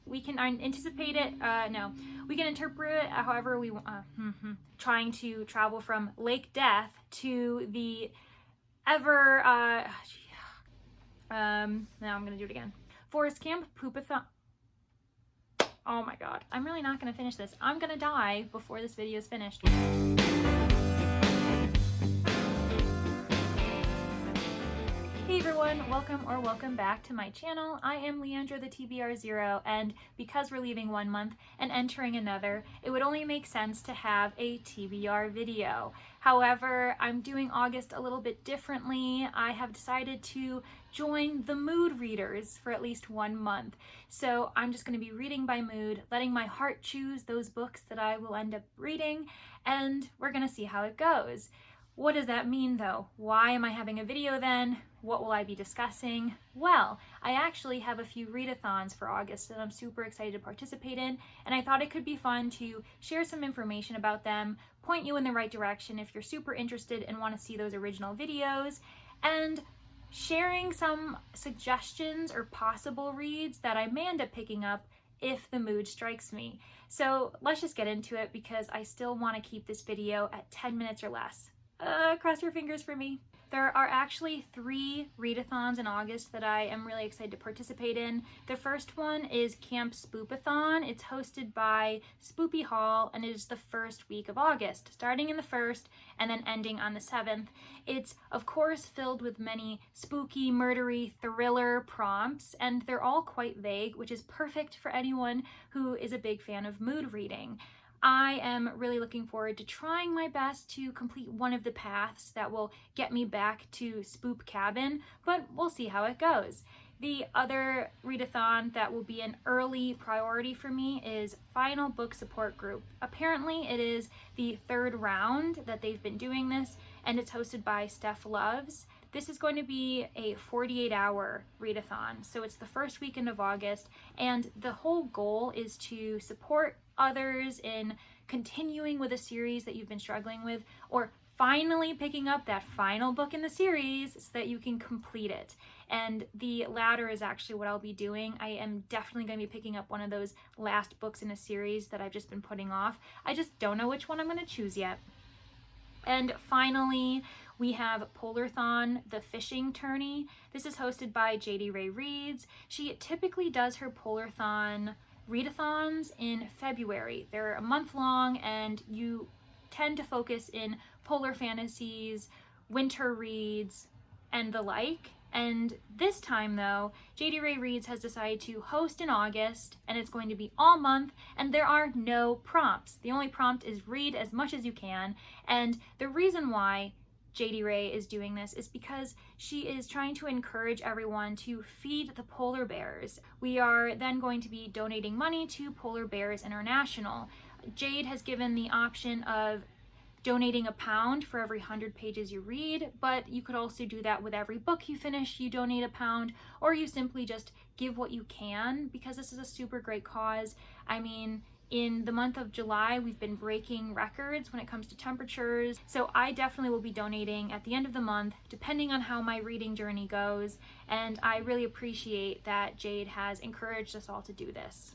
We can anticipate it, no. We can interpret it however we want. Trying to travel from Lake Death to the ever, now I'm gonna do it again. Forest Camp Spoopathon. Oh my god, I'm really not gonna finish this. I'm gonna die before this video is finished. Hey everyone, welcome back to my channel. I am Leandra the TBR 0, and because we're leaving 1 month and entering another, it would only make sense to have a TBR video. However, I'm doing August a little bit differently. I have decided to join the mood readers for at least 1 month. So I'm just going to be reading by mood, letting my heart choose those books that I will end up reading, and we're going to see how it goes. What does that mean though? Why am I having a video then? What will I be discussing? Well, I actually have a few readathons for August that I'm super excited to participate in, and I thought it could be fun to share some information about them, point you in the right direction if you're super interested and want to see those original videos, and sharing some suggestions or possible reads that I may end up picking up if the mood strikes me. So let's just get into it because I still want to keep this video at 10 minutes or less. Cross your fingers for me. There are actually 3 readathons in August that I am really excited to participate in. The first one is Camp Spoopathon. It's hosted by Spoopy Hall, and it is the first week of August, starting in the 1st and then ending on the 7th. It's, of course, filled with many spooky, murdery, thriller prompts, and they're all quite vague, which is perfect for anyone who is a big fan of mood reading. I am really looking forward to trying my best to complete one of the paths that will get me back to Spoop Cabin, but we'll see how it goes. The other readathon that will be an early priority for me is Final Book Support Group. Apparently it is the 3rd round that they've been doing this, and it's hosted by Steph Loves. This is going to be a 48-hour readathon, so it's the first weekend of August, and the whole goal is to support others in continuing with a series that you've been struggling with, or finally picking up that final book in the series so that you can complete it. And the latter is actually what I'll be doing. I am definitely going to be picking up one of those last books in a series that I've just been putting off. I just don't know which one I'm going to choose yet. And finally, we have Polarthon, the fishing tourney. This is hosted by JD Ray Reads. She typically does her Polarthon readathons in February. They're a month long, and you tend to focus in polar fantasies, winter reads, and the like. And this time though, JD Ray Reads has decided to host in August, and it's going to be all month, and there are no prompts. The only prompt is read as much as you can, and the reason why JD Ray is doing this is because she is trying to encourage everyone to feed the polar bears. We are then going to be donating money to Polar Bears International. Jade has given the option of donating £1 for every 100 pages you read, but you could also do that with every book you finish, you donate £1, or you simply just give what you can, because this is a super great cause. I mean, in the month of July, we've been breaking records when it comes to temperatures, so I definitely will be donating at the end of the month, depending on how my reading journey goes, and I really appreciate that Jade has encouraged us all to do this.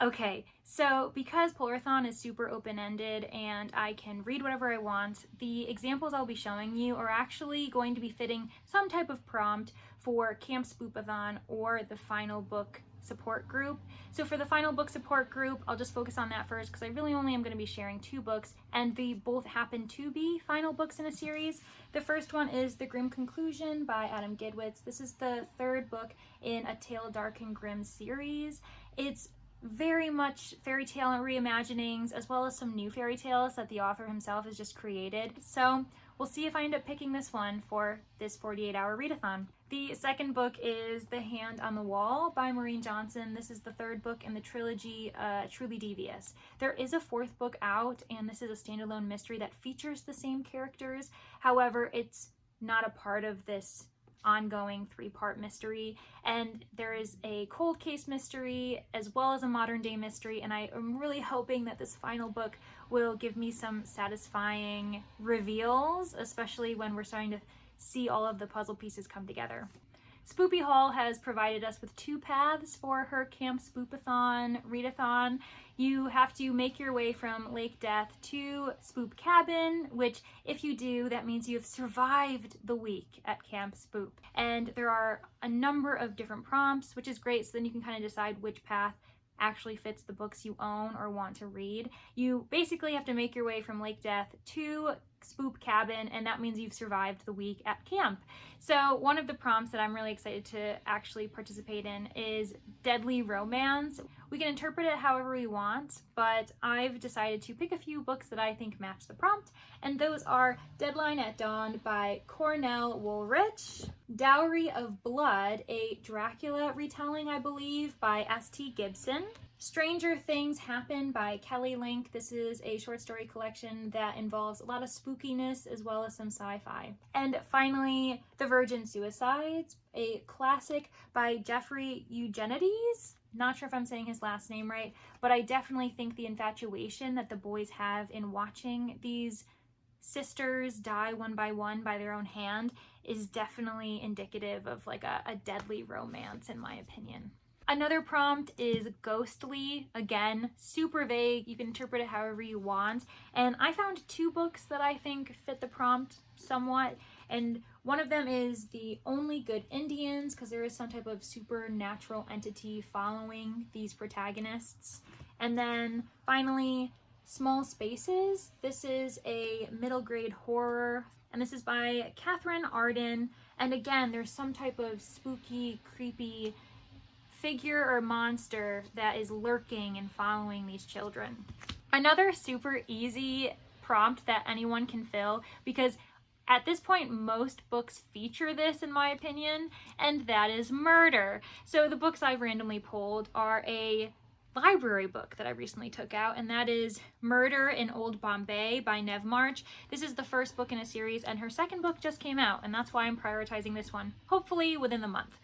Okay, so because Polarthon is super open-ended and I can read whatever I want, the examples I'll be showing you are actually going to be fitting some type of prompt for Camp Spoopathon or the Final Book Support Group. So for the Final Book Support Group, I'll just focus on that first because I really only am going to be sharing 2 books, and they both happen to be final books in a series. The first one is The Grim Conclusion by Adam Gidwitz. This is the 3rd book in a Tale Dark and Grim series. It's very much fairy tale reimaginings, as well as some new fairy tales that the author himself has just created. So we'll see if I end up picking this one for this 48-hour readathon. The second book is The Hand on the Wall by Maureen Johnson. This is the 3rd book in the trilogy Truly Devious. There is a 4th book out, and this is a standalone mystery that features the same characters. However, it's not a part of this ongoing 3-part mystery, and there is a cold case mystery as well as a modern day mystery, and I am really hoping that this final book will give me some satisfying reveals, especially when we're starting to see all of the puzzle pieces come together. Spoopy Hall has provided us with 2 paths for her Camp Spoopathon Readathon. You have to make your way from Lake Death to Spoop Cabin, which if you do, that means you have survived the week at Camp Spoop. And there are a number of different prompts, which is great, so then you can kind of decide which path actually fits the books you own or want to read. You basically have to make your way from Lake Death to Spoop Cabin, and that means you've survived the week at camp. So one of the prompts that I'm really excited to actually participate in is Deadly Romance. We can interpret it however we want, but I've decided to pick a few books that I think match the prompt, and those are Deadline at Dawn by Cornell Woolrich, Dowry of Blood, a Dracula retelling, I believe, by S.T. Gibson, Stranger Things Happen by Kelly Link. This is a short story collection that involves a lot of spookiness as well as some sci-fi. And finally, The Virgin Suicides, a classic by Jeffrey Eugenides. Not sure if I'm saying his last name right, but I definitely think the infatuation that the boys have in watching these sisters die one by their own hand is definitely indicative of like a deadly romance, in my opinion. Another prompt is ghostly. Again, super vague. You can interpret it however you want. And I found 2 books that I think fit the prompt somewhat. And one of them is The Only Good Indians, because there is some type of supernatural entity following these protagonists. And then finally, Small Spaces. This is a middle grade horror, and this is by Catherine Arden. And again, there's some type of spooky, creepy figure or monster that is lurking and following these children. Another super easy prompt that anyone can fill, because at this point most books feature this in my opinion, and that is murder. So the books I've randomly pulled are a library book that I recently took out, and that is Murder in Old Bombay by Nev March. This is the first book in a series, and her second book just came out, and that's why I'm prioritizing this one, hopefully within the month.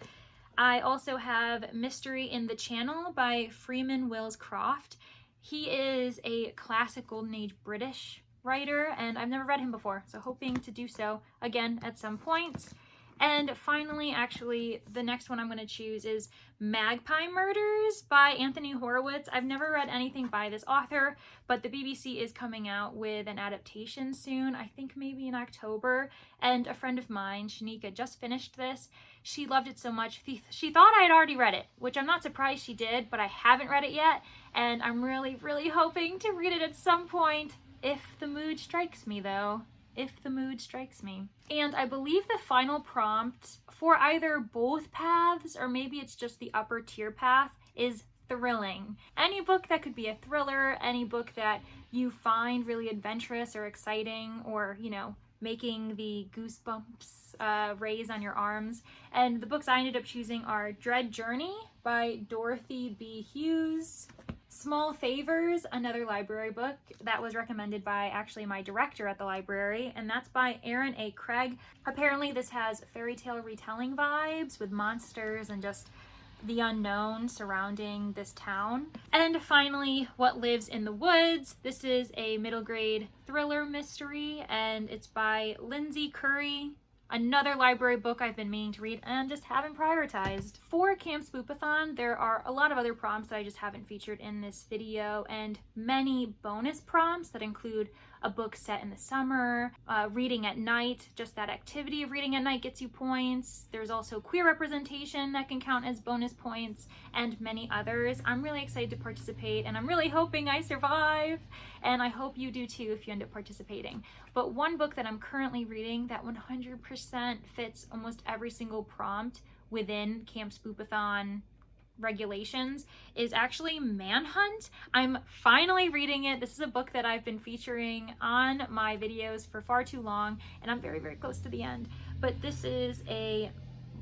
I also have Mystery in the Channel by Freeman Wills Croft. He is a classic Golden Age British writer, and I've never read him before, so hoping to do so again at some point. And finally, actually, the next one I'm going to choose is Magpie Murders by Anthony Horowitz. I've never read anything by this author, but the BBC is coming out with an adaptation soon, I think maybe in October, and a friend of mine, Shanika, just finished this. She loved it so much, she thought I had already read it, which I'm not surprised she did, but I haven't read it yet, and I'm really, really hoping to read it at some point, if the mood strikes me though. If the mood strikes me. And I believe the final prompt for either both paths, or maybe it's just the upper tier path, is thrilling. Any book that could be a thriller, any book that you find really adventurous or exciting, or, you know, making the goosebumps raise on your arms. And the books I ended up choosing are Dread Journey by Dorothy B. Hughes, Small Favors, another library book that was recommended by actually my director at the library, and that's by Aaron A. Craig. Apparently this has fairy tale retelling vibes with monsters and just the unknown surrounding this town. And finally, What Lives in the Woods. This is a middle grade thriller mystery, and it's by Lindsay Curry. Another library book I've been meaning to read and just haven't prioritized. For Camp Spoopathon, there are a lot of other prompts that I just haven't featured in this video, and many bonus prompts that include a book set in the summer, reading at night, just that activity of reading at night gets you points. There's also queer representation that can count as bonus points, and many others. I'm really excited to participate, and I'm really hoping I survive, and I hope you do too if you end up participating. But one book that I'm currently reading that 100% fits almost every single prompt within Camp Spoopathon regulations is actually Manhunt. I'm finally reading it. This is a book that I've been featuring on my videos for far too long, and I'm very, very close to the end. But this is a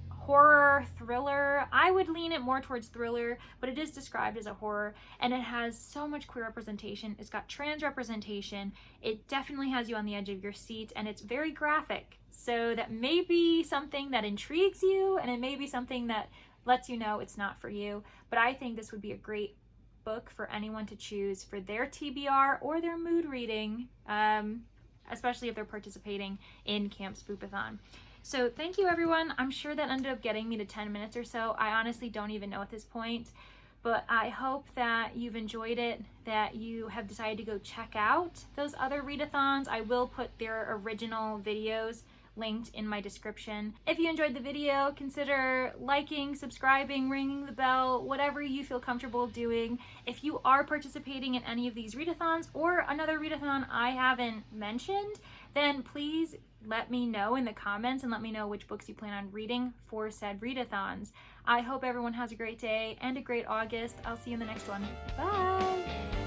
horror thriller. I would lean it more towards thriller, but it is described as a horror, and it has so much queer representation. It's got trans representation. It definitely has you on the edge of your seat, and it's very graphic. So that may be something that intrigues you, and it may be something that lets you know it's not for you. But I think this would be a great book for anyone to choose for their TBR or their mood reading, especially if they're participating in Camp Spoopathon. So thank you everyone. I'm sure that ended up getting me to 10 minutes or so. I honestly don't even know at this point, but I hope that you've enjoyed it, that you have decided to go check out those other readathons. I will put their original videos linked in my description. If you enjoyed the video, consider liking, subscribing, ringing the bell, whatever you feel comfortable doing. If you are participating in any of these readathons or another readathon I haven't mentioned, then please let me know in the comments and let me know which books you plan on reading for said readathons. I hope everyone has a great day and a great August. I'll see you in the next one. Bye!